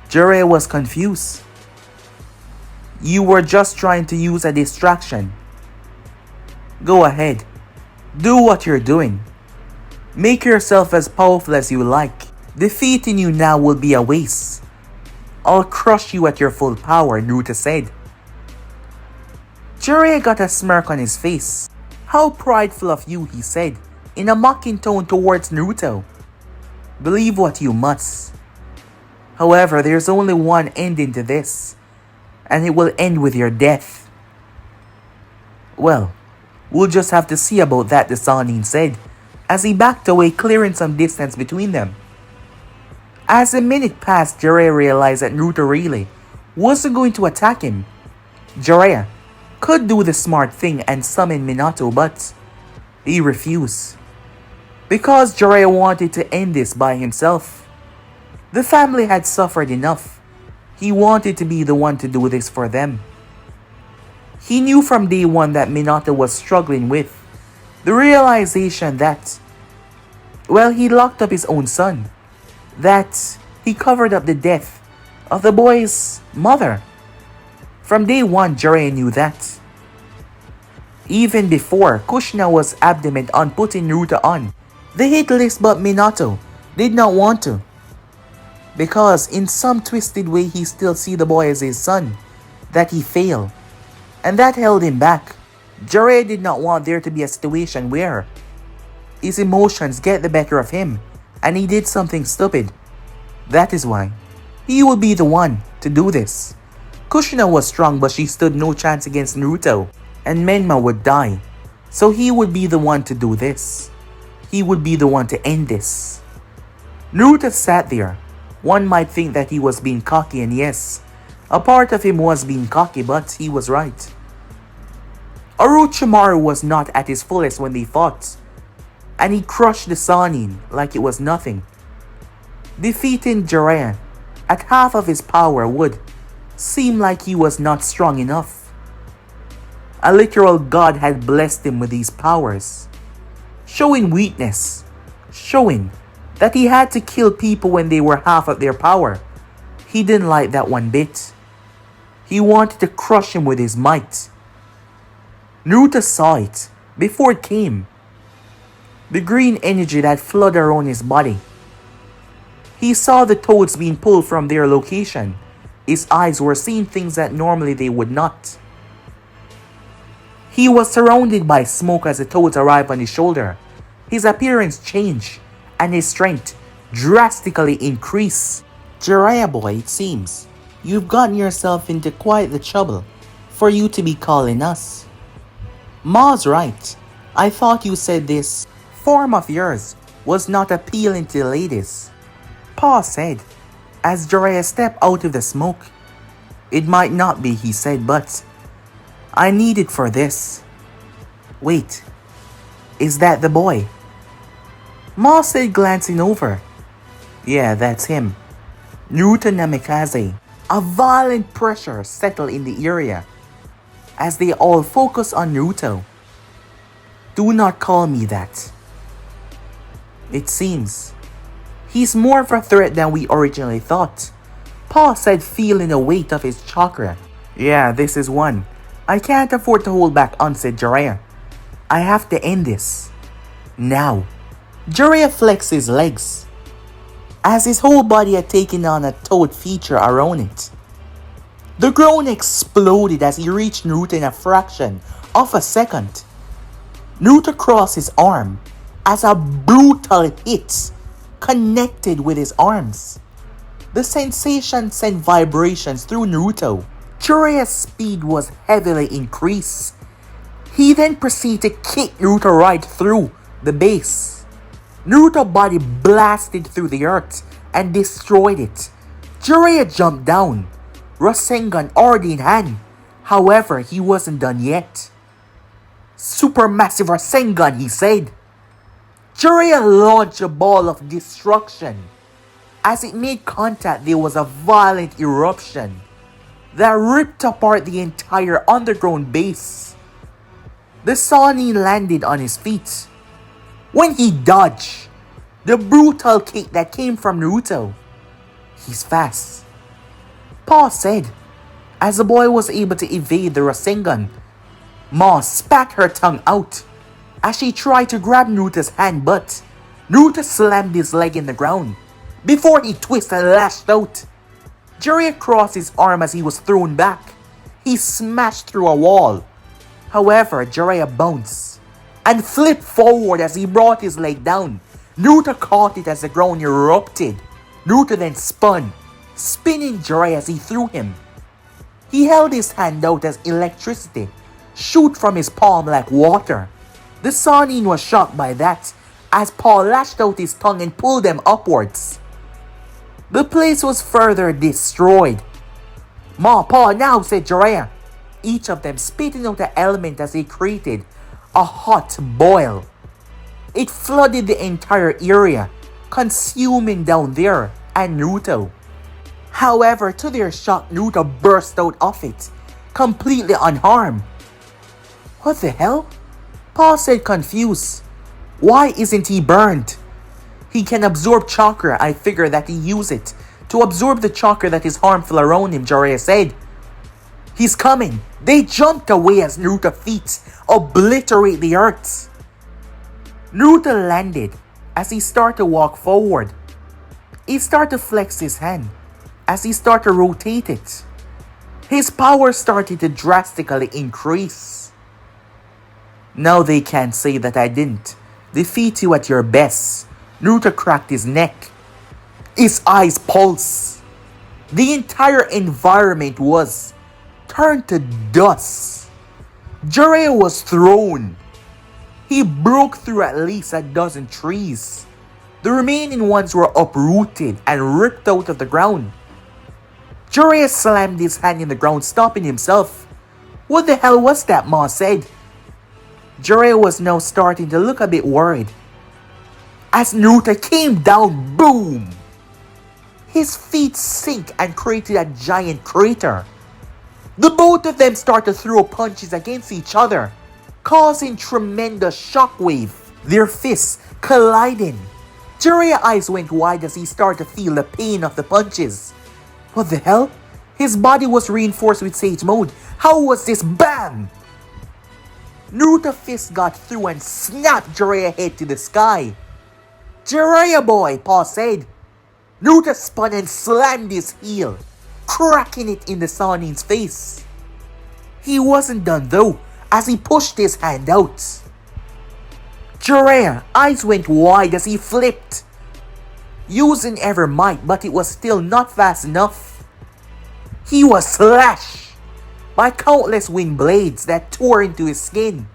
Jiraiya was confused. You were just trying to use a distraction. Go ahead. Do what you're doing. Make yourself as powerful as you like. Defeating you now will be a waste. I'll crush you at your full power, Naruto said. Jiraiya got a smirk on his face. How prideful of you, he said, in a mocking tone towards Naruto. Believe what you must. However, there's only one ending to this, and it will end with your death. Well, we'll just have to see about that, the Sannin said, as he backed away, clearing some distance between them. As a minute passed, Jiraiya realized that Naruto really wasn't going to attack him. Jiraiya could do the smart thing and summon Minato, but he refused. Because Jiraiya wanted to end this by himself. The family had suffered enough. He wanted to be the one to do this for them. He knew from day one that Minato was struggling with the realization that, well, he locked up his own son. That he covered up the death of the boy's mother. From day one, Jiraiya knew that. Even before, Kushina was adamant on putting Naruto on the hit list, but Minato did not want to. Because in some twisted way, he still see the boy as his son, that he failed. And that held him back. Jiraiya did not want there to be a situation where his emotions get the better of him and he did something stupid. That is why he would be the one to do this. Kushina was strong, but she stood no chance against Naruto, and Menma would die. So he would be the one to do this. He would be the one to end this. Naruto sat there. One might think that he was being cocky, and yes, a part of him was being cocky, but he was right. Orochimaru was not at his fullest when they fought, and he crushed the Sannin like it was nothing. Defeating Jiraiya at half of his power would seem like he was not strong enough. A literal god had blessed him with these powers, showing weakness, showing that he had to kill people when they were half of their power. He didn't like that one bit. He wanted to crush him with his might. Naruto saw it before it came. The green energy that flooded around his body. He saw the toads being pulled from their location. His eyes were seeing things that normally they would not. He was surrounded by smoke as the toads arrived on his shoulder. His appearance changed and his strength drastically increased. Jiraiya boy, it seems you've gotten yourself into quite the trouble for you to be calling us. Ma's right. I thought you said this form of yours was not appealing to the ladies. Pa said, as Jiraiya stepped out of the smoke. It might not be, he said, but I need it for this. Wait, is that the boy? Ma said, glancing over. Yeah, that's him. Naruto Namikaze. A violent pressure settled in the area as they all focus on Naruto. Do not call me that. It seems he's more of a threat than we originally thought, Pa said, feeling the weight of his chakra. Yeah, this is one. I can't afford to hold back on, said Jiraiya. I have to end this. Now. Jiraiya flexed his legs, as his whole body had taken on a toad feature around it. The ground exploded as he reached Naruto in a fraction of a second. Naruto crossed his arm as a brutal hit connected with his arms. The sensation sent vibrations through Naruto. Jiraiya's speed was heavily increased. He then proceeded to kick Naruto right through the base. Naruto's body blasted through the earth and destroyed it. Jiraiya jumped down, Rasengan already in hand. However, he wasn't done yet. Supermassive Rasengan, he said. Jiraiya launched a ball of destruction. As it made contact, there was a violent eruption that ripped apart the entire underground base. The Sani landed on his feet. When he dodged the brutal kick that came from Naruto, he's fast, Pa said, as the boy was able to evade the Rasengan. Ma spat her tongue out as she tried to grab Naruto's hand, but Naruto slammed his leg in the ground before he twisted and lashed out. Jiraiya crossed his arm as he was thrown back. He smashed through a wall. However, Jiraiya bounced and flipped forward as he brought his leg down. Naruto caught it as the ground erupted. Naruto then spun, spinning Jiraiya as he threw him. He held his hand out as electricity shoot from his palm like water. The Sanin was shocked by that as Paul lashed out his tongue and pulled them upwards. The place was further destroyed. Ma, Pa, now, said Jiraiya, each of them spitting out the element as they created a hot boil. It flooded the entire area, consuming down there and Naruto. However, to their shock, Naruto burst out of it, completely unharmed. What the hell? Pa said, confused. Why isn't he burned? He can absorb chakra. I figure that he used it to absorb the chakra that is harmful around him, Jiraiya said. He's coming. They jumped away as Naruto's feet obliterate the earth. Naruto landed as he started to walk forward. He started to flex his hand as he started to rotate it. His power started to drastically increase. Now they can't say that I didn't defeat you at your best. Naruto cracked his neck. His eyes pulsed. The entire environment was turned to dust. Jiraiya was thrown. He broke through at least a dozen trees. The remaining ones were uprooted and ripped out of the ground. Jiraiya slammed his hand in the ground, stopping himself. What the hell was that? Ma said. Jiraiya was now starting to look a bit worried as Naruto came down, boom! His feet sink and created a giant crater. The both of them start to throw punches against each other, causing tremendous shockwave, their fists colliding. Jiraiya's eyes went wide as he started to feel the pain of the punches. What the hell? His body was reinforced with Sage Mode. How was this? BAM! Naruto's fist got through and snapped Jiraiya's head to the sky. Jiraiya boy, Paul said. Naruto spun and slammed his heel, cracking it in the Sannin's face. He wasn't done though, as he pushed his hand out. Jiraiya's eyes went wide as he flipped, using every might, but it was still not fast enough. He was slashed by countless wind blades that tore into his skin.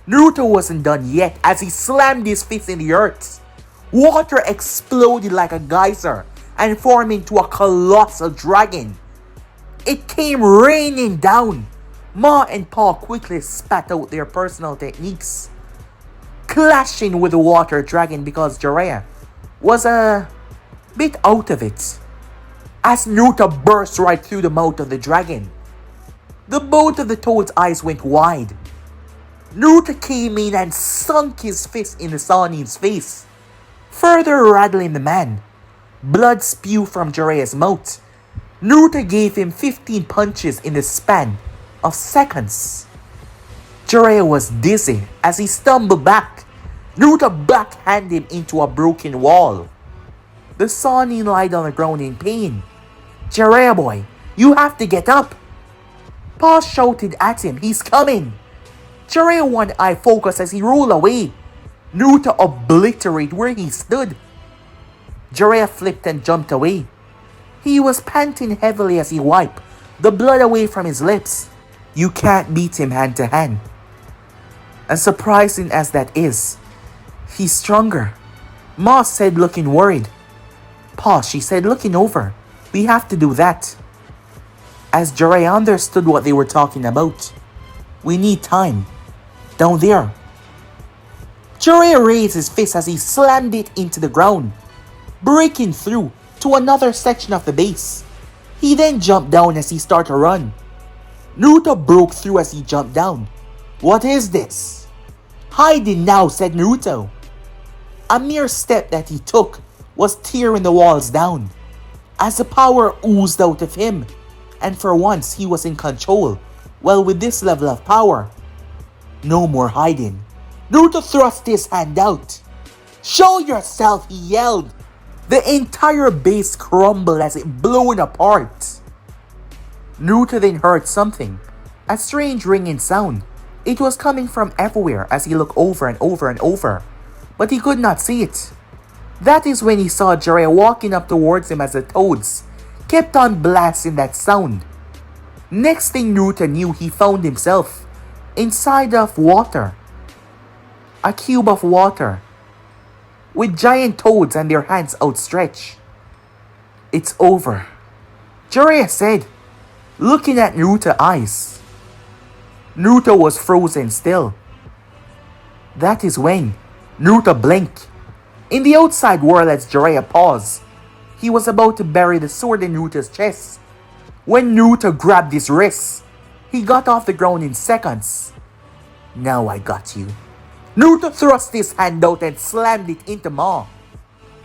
Naruto wasn't done yet as he slammed his fist in the earth. Water exploded like a geyser and formed into a colossal dragon. It came raining down. Ma and Paul quickly spat out their personal techniques, clashing with the water dragon because Jiraiya was a bit out of it, as Naruto burst right through the mouth of the dragon. The both of the toad's eyes went wide. Naruto came in and sunk his fist in the Sannin's face, further rattling the man. Blood spewed from Jiraiya's mouth. Naruto gave him 15 punches in the span of seconds. Jiraiya was dizzy as he stumbled back. Naruto backhanded him into a broken wall. The Sannin lied on the ground in pain. Jiraiya boy, you have to get up. Paul shouted at him, he's coming. Jiraiya one eye focused as he rolled away. Naruto obliterated where he stood. Jiraiya flipped and jumped away. He was panting heavily as he wiped the blood away from his lips. You can't beat him hand to hand. As surprising as that is, he's stronger, Ma said looking worried. Pa, she said looking over. We have to do that. As Jiraiya understood what they were talking about. We need time. Down there. Jiraiya raised his fist as he slammed it into the ground, breaking through to another section of the base. He then jumped down as he started to run. Naruto broke through as he jumped down. What is this? Hiding now, said Naruto. A mere step that he took was tearing the walls down, as the power oozed out of him, and for once he was in control. Well, with this level of power, no more hiding. Naruto thrust his hand out. Show yourself, he yelled. The entire base crumbled as it blew apart. Naruto then heard something, a strange ringing sound. It was coming from everywhere as he looked over and over and over, but he could not see it. That is when he saw Jiraiya walking up towards him as the toads kept on blasting that sound. Next thing Naruto knew, he found himself inside of water. A cube of water, with giant toads and their hands outstretched. It's over, Jiraiya said, looking at Naruto's eyes. Naruto was frozen still. That is when Naruto blinked. In the outside world, as Jiraiya paused, he was about to bury the sword in Naruto's chest. When Naruto grabbed his wrist, he got off the ground in seconds. Now I got you. Naruto thrust his hand out and slammed it into Ma,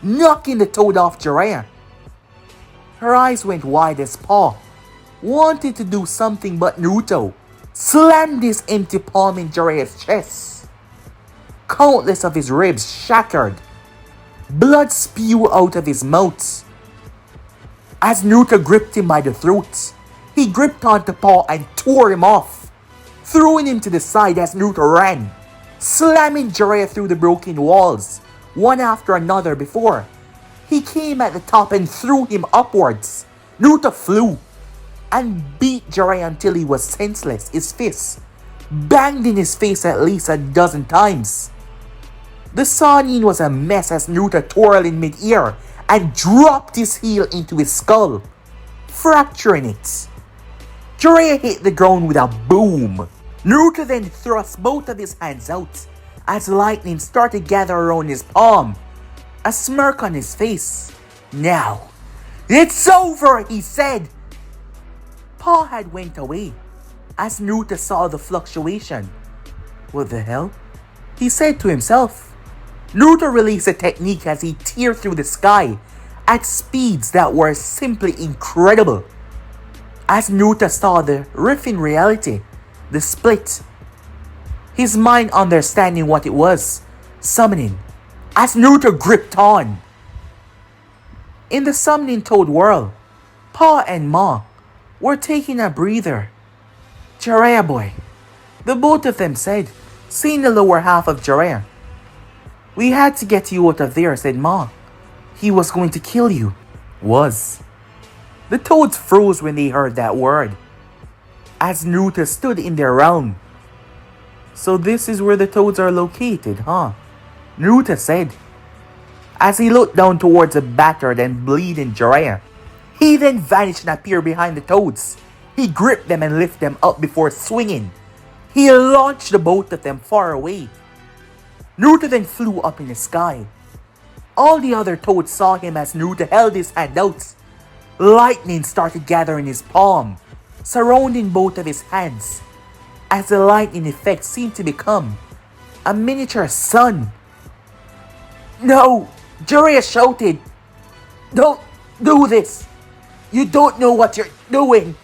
knocking the toad off Jiraiya. Her eyes went wide as Pa wanted to do something, but Naruto slammed his empty palm in Jiraiya's chest. Countless of his ribs shattered. Blood spewed out of his mouth. As Naruto gripped him by the throat, he gripped onto Pa and tore him off, throwing him to the side as Naruto ran, slamming Jiraiya through the broken walls, one after another before he came at the top and threw him upwards. Naruto flew and beat Jiraiya until he was senseless. His fists banged in his face at least a dozen times. The Sannin was a mess as Naruto twirled in mid-air and dropped his heel into his skull, fracturing it. Jiraiya hit the ground with a boom. Naruto then thrust both of his hands out as lightning started to gather around his palm, a smirk on his face. Now, "It's over," he said. Paul had went away as Naruto saw the fluctuation. "What the hell?" he said to himself. Naruto released a technique as he teared through the sky at speeds that were simply incredible. As Naruto saw the rift in reality, the split, his mind understanding what it was, summoning, as Naruto gripped on. In the summoning toad world, Pa and Ma were taking a breather. "Jiraiya boy," the both of them said, seeing the lower half of Jiraiya. "We had to get you out of there," said Ma. "He was going to kill you." Was. The toads froze when they heard that word, as Naruto stood in their realm. "So this is where the toads are located, huh?" Naruto said, as he looked down towards the battered and bleeding Jiraiya. He then vanished and appeared behind the toads. He gripped them and lifted them up before swinging. He launched the both of them far away. Naruto then flew up in the sky. All the other toads saw him as Naruto held his hand out. Lightning started gathering his palm, surrounding both of his hands, as the lightning effect seemed to become a miniature sun. "No!" Jiraiya shouted. "Don't do this! You don't know what you're doing!"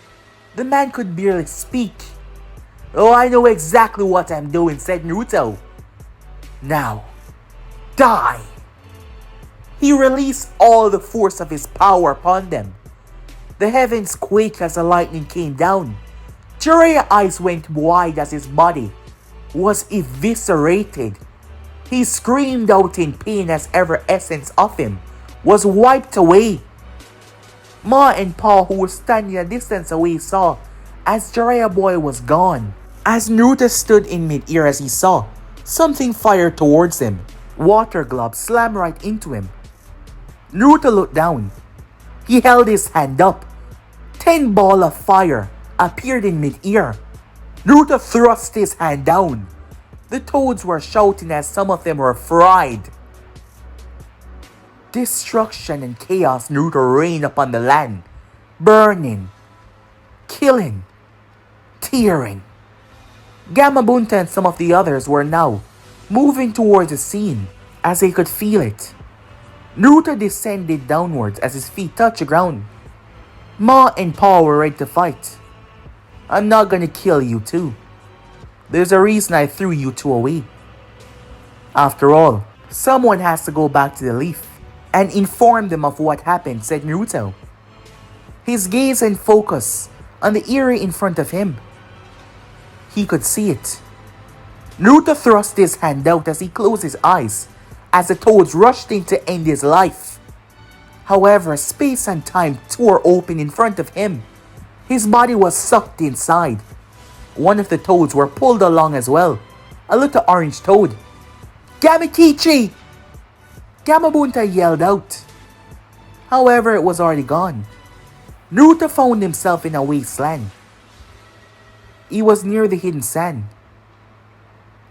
The man could barely speak. "Oh, I know exactly what I'm doing," said Naruto. "Now, die!" He released all the force of his power upon them. The heavens quaked as the lightning came down. Jiraiya's eyes went wide as his body was eviscerated. He screamed out in pain as every essence of him was wiped away. Ma and Pa, who were standing a distance away, saw as Jiraiya boy was gone. As Naruto stood in mid-air as he saw something fire towards him, water globes slammed right into him. Naruto looked down. He held his hand up. 10 balls of fire appeared in mid-air. Naruto thrust his hand down. The toads were shouting as some of them were fried. Destruction and chaos Naruto reigned upon the land, burning, killing, tearing. Gamabunta and some of the others were now moving towards the scene as they could feel it. Naruto descended downwards as his feet touched the ground. Ma and Pa were ready to fight. "I'm not gonna kill you too. There's a reason I threw you two away. After all, someone has to go back to the leaf and inform them of what happened," said Naruto. His gaze and focus on the area in front of him. He could see it. Naruto thrust his hand out as he closed his eyes as the toads rushed in to end his life. However, space and time tore open in front of him. His body was sucked inside. One of the toads were pulled along as well, a little orange toad. "Gamikichi!" Gamabunta yelled out. However, it was already gone. Naruto found himself in a wasteland. He was near the hidden sand.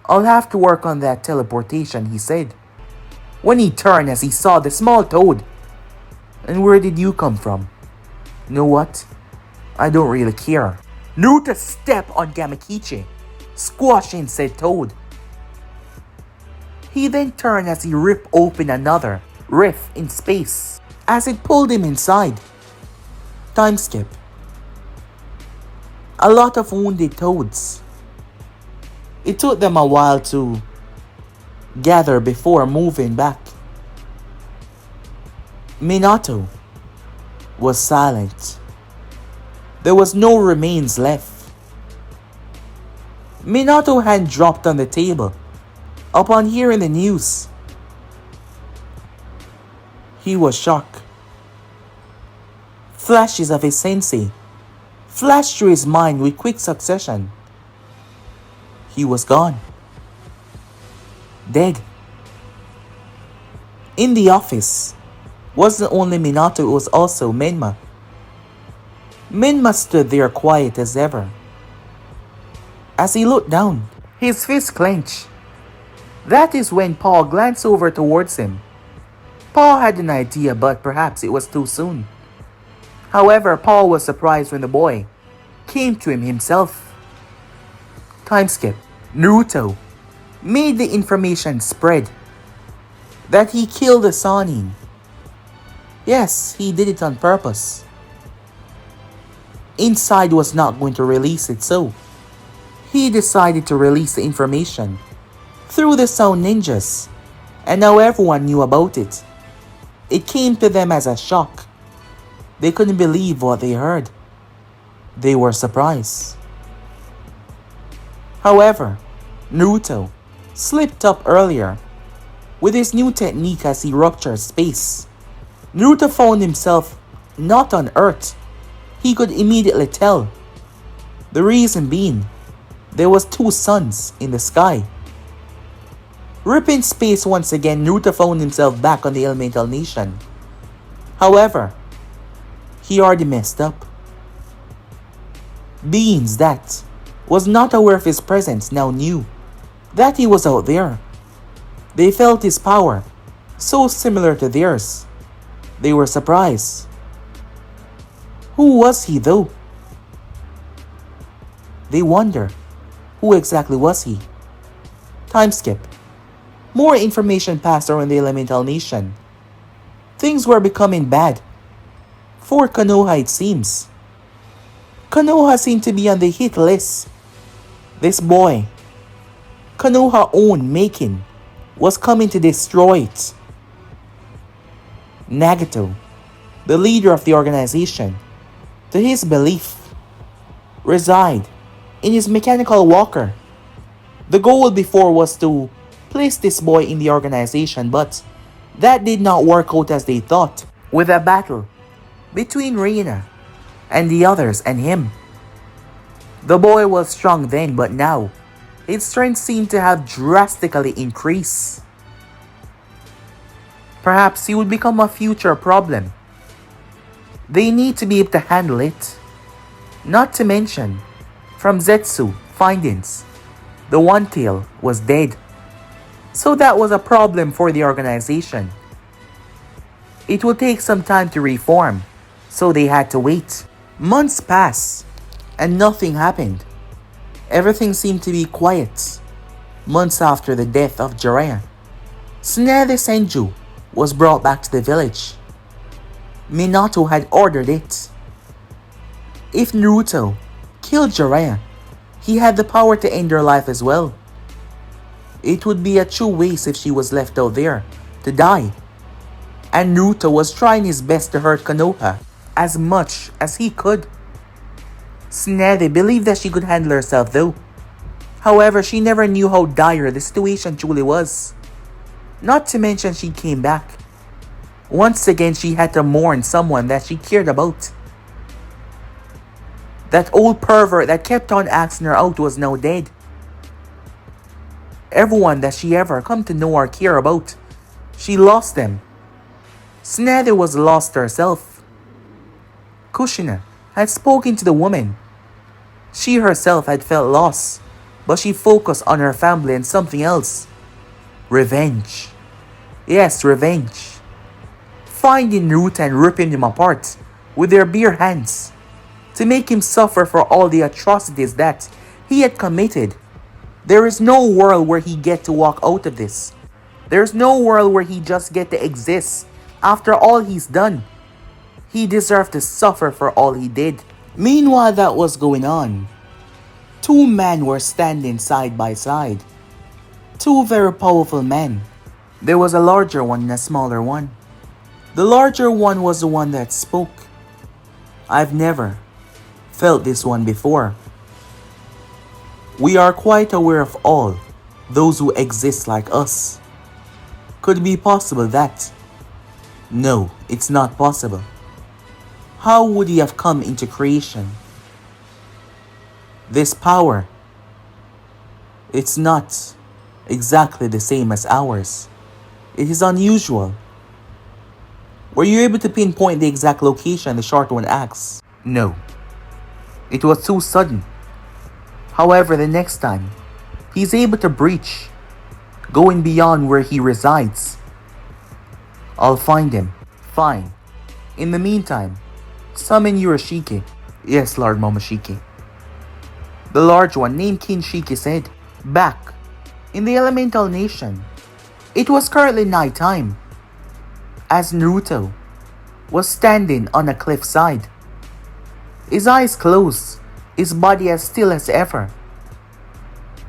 "I'll have to work on that teleportation," he said, when he turned as he saw the small toad. "And where did you come from?" "You know what? I don't really care." Naruto stepped on Gamikichi, squashing said toad. He then turned as he ripped open another rift in space as it pulled him inside. Time skip. A lot of wounded toads. It took them a while to gather before moving back. Minato was silent. There was no remains left. Minato's hand dropped on the table upon hearing the news. He was shocked. Flashes of his sensei flashed through his mind with quick succession. He was gone. Dead. In the office wasn't only Minato, it was also Menma. Menma stood there quiet as ever. As he looked down, his fist clenched. That is when Paul glanced over towards him. Paul had an idea, but perhaps it was too soon. However, Paul was surprised when the boy came to him himself. Time skip. Naruto made the information spread that he killed the Sanin. Yes, he did it on purpose. Inside was not going to release it, so he decided to release the information through the Sound Ninjas, and now everyone knew about it. It came to them as a shock. They couldn't believe what they heard. They were surprised. However, Naruto slipped up earlier with his new technique as he ruptured space. Naruto found himself not on Earth. He could immediately tell. The reason being, there was two suns in the sky. Ripping space once again, Naruto found himself back on the Elemental Nation. However, he already messed up. Beings that was not aware of his presence now knew that he was out there. They felt his power, so similar to theirs. They were surprised. Who was he though? They wonder, who exactly was he? Time skip. More information passed around the Elemental Nation. Things were becoming bad. For Konoha it seems. Konoha seemed to be on the hit list. This boy, Konoha own making, was coming to destroy it. Nagato, the leader of the organization, to his belief, reside in his mechanical walker. The goal before was to place this boy in the organization, but that did not work out as they thought, with a battle between Reina and the others and him. The boy was strong then, but now its strength seemed to have drastically increased. Perhaps he would become a future problem. They need to be able to handle it. Not to mention, from Zetsu findings, the One Tail was dead. So that was a problem for the organization. It would take some time to reform, so they had to wait. Months passed, and nothing happened. Everything seemed to be quiet. Months after the death of Jiraiya, Tsunade Senju was brought back to the village. Minato had ordered it. If Naruto killed Jiraiya, he had the power to end her life as well. It would be a true waste if she was left out there to die. And Naruto was trying his best to hurt Konoha as much as he could. Tsunade believed that she could handle herself though. However, she never knew how dire the situation truly was. Not to mention she came back. Once again, she had to mourn someone that she cared about. That old pervert that kept on asking her out was now dead. Everyone that she ever come to know or care about, she lost them. Tsunade was lost herself. Kushina had spoken to the woman. She herself had felt lost, but she focused on her family and something else. Revenge. Yes, revenge. Finding Naruto and ripping him apart with their bare hands to make him suffer for all the atrocities that he had committed. There is no world where he get to walk out of this. There's no world where he just get to exist after all he's done. He deserved to suffer for all he did. Meanwhile that was going on, two men were standing side by side. Two very powerful men. There was a larger one and a smaller one. The larger one was the one that spoke. I've never felt this one before. We are quite aware of all those who exist like us. Could it be possible that? No, it's not possible. How would he have come into creation? This power, it's not exactly the same as ours. It is unusual. Were you able to pinpoint the exact location? The short one asks. No. It was too sudden. However, the next time, he's able to breach, going beyond where he resides. I'll find him. Fine. In the meantime, Summon Urashiki. Yes, Lord Momoshiki. The large one named Kinshiki said. Back in the elemental nation, it was currently night time, as Naruto was standing on a cliffside. His eyes closed, his body as still as ever.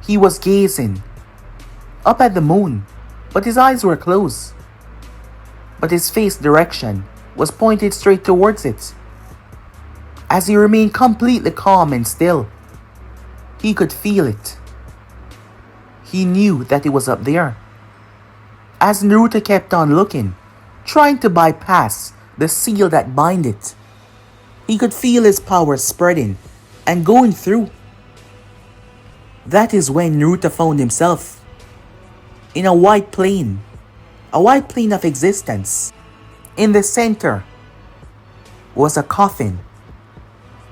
He was gazing up at the moon, but his eyes were closed. But his face direction was pointed straight towards it. As he remained completely calm and still, he could feel it. He knew that it was up there. As Naruto kept on looking, trying to bypass the seal that bind it, he could feel his power spreading and going through. That is when Naruto found himself in a white plane of existence. In the center was a coffin,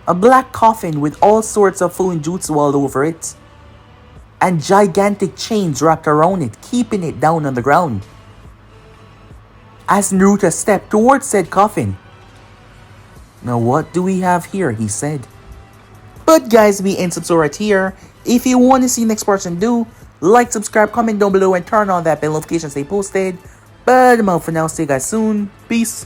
a black coffin with all sorts of jutsu all over it, and gigantic chains wrapped around it, keeping it down on the ground. As Naruto stepped towards said coffin, "Now what do we have here?" he said. But guys, we end up right here. If you want to see next person do, like, subscribe, comment down below, and turn on that bell notification stay posted. But I'm out for now. See you guys soon. Peace.